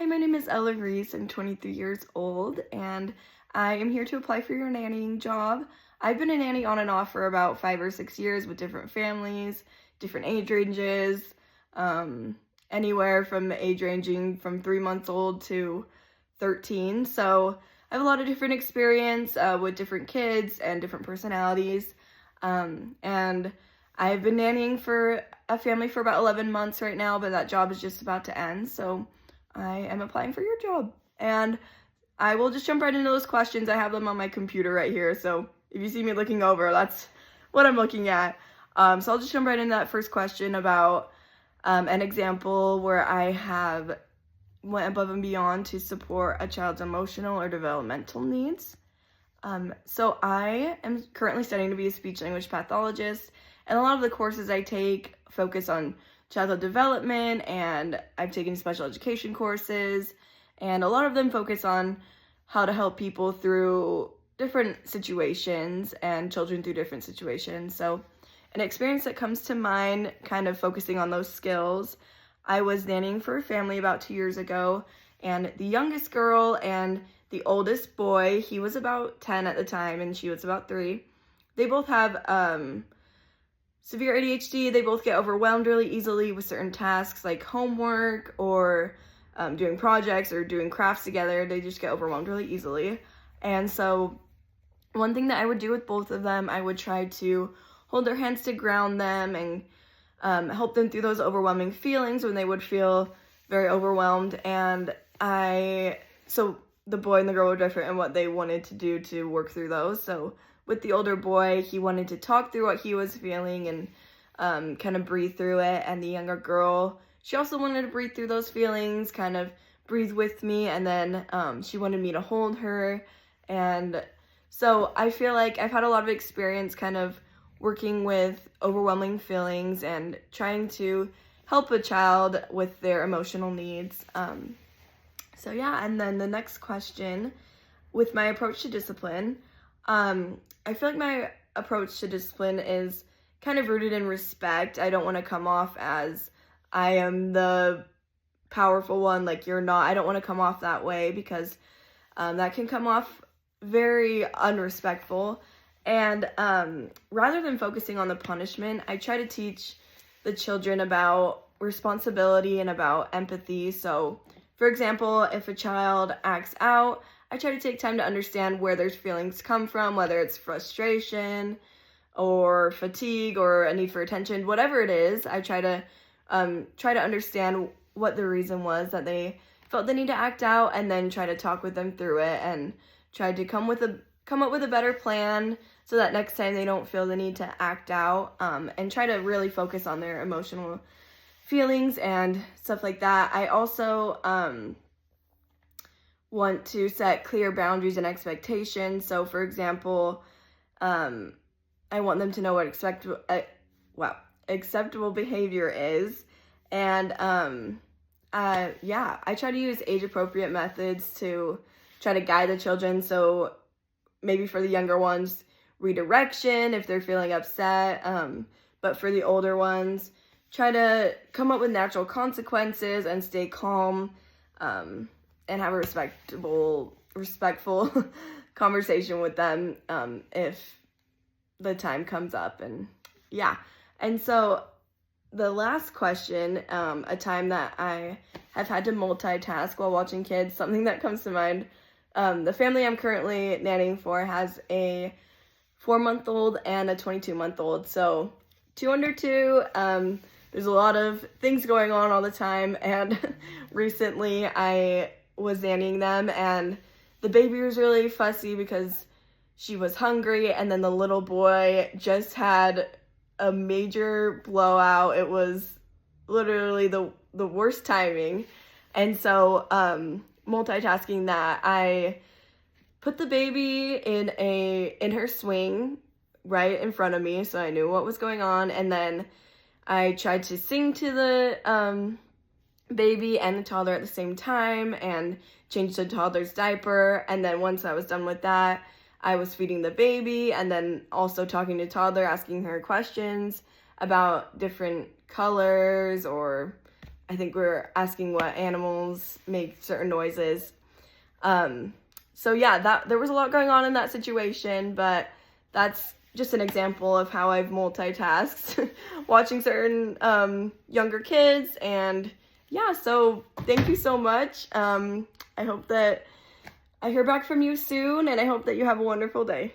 Hi, my name is Ella Reese. I'm 23 years old, and I am here to apply for your nannying job. I've been a nanny on and off for about 5 or 6 years with different families, different age ranges, um, anywhere from age ranging from 3 months old to 13. So I have a lot of different experience with different kids and different personalities. And I've been nannying for a family for about 11 months right now, but that job is just about to end. So I am applying for your job. And I will just jump right into those questions. I have them on my computer right here. So if you see me looking over, that's what I'm looking at. So I'll just jump right into that first question about an example where I have went above and beyond to support a child's emotional or developmental needs. So I am currently studying to be a speech language pathologist, and a lot of the courses I take focus on childhood development, and I've taken special education courses, and a lot of them focus on how to help people through different situations and children through different situations. So an experience that comes to mind kind of focusing on those skills, I was nannying for a family about 2 years ago, and the youngest girl and the oldest boy, he was about 10 at the time and she was about 3. They both have severe ADHD. They both get overwhelmed really easily with certain tasks like homework or doing projects or doing crafts together. They just get overwhelmed really easily. And so one thing that I would do with both of them, I would try to hold their hands to ground them and help them through those overwhelming feelings when they would feel very overwhelmed. And so the boy and the girl were different in what they wanted to do to work through those. So with the older boy, he wanted to talk through what he was feeling and kind of breathe through it. And the younger girl, she also wanted to breathe through those feelings, kind of breathe with me. And then she wanted me to hold her. And so I feel like I've had a lot of experience kind of working with overwhelming feelings and trying to help a child with their emotional needs. So yeah, and then the next question, with my approach to discipline, I feel like my approach to discipline is kind of rooted in respect. I don't want to come off as I am the powerful one, like you're not. I don't want to come off that way because that can come off very unrespectful. And rather than focusing on the punishment, I try to teach the children about responsibility and about empathy. So, for example, if a child acts out, I try to take time to understand where their feelings come from, whether it's frustration or fatigue or a need for attention, whatever it is. I try to understand what the reason was that they felt the need to act out, and then try to talk with them through it and try to come up with a better plan so that next time they don't feel the need to act out, and try to really focus on their emotional feelings and stuff like that. I also want to set clear boundaries and expectations. So, for example, I want them to know what acceptable behavior is. And I try to use age-appropriate methods to try to guide the children. So maybe for the younger ones, redirection if they're feeling upset. But for the older ones, try to come up with natural consequences and stay calm, and have a respectful conversation with them if the time comes up. And yeah. And so the last question, a time that I have had to multitask while watching kids, something that comes to mind. The family I'm currently nannying for has a 4-month-old and a 22-month-old. So 2 under 2, there's a lot of things going on all the time. And recently I was nannying them, and the baby was really fussy because she was hungry, and then the little boy just had a major blowout. It was literally the worst timing. And so multitasking that, I put the baby in her swing right in front of me so I knew what was going on, and then I tried to sing to the baby and the toddler at the same time and change the toddler's diaper. And then once I was done with that, I was feeding the baby and then also talking to toddler, asking her questions about different colors or I think we're asking what animals make certain noises. So yeah, there was a lot going on in that situation, but that's just an example of how I've multitasked watching certain younger kids. And yeah, so thank you so much. I hope that I hear back from you soon, and I hope that you have a wonderful day.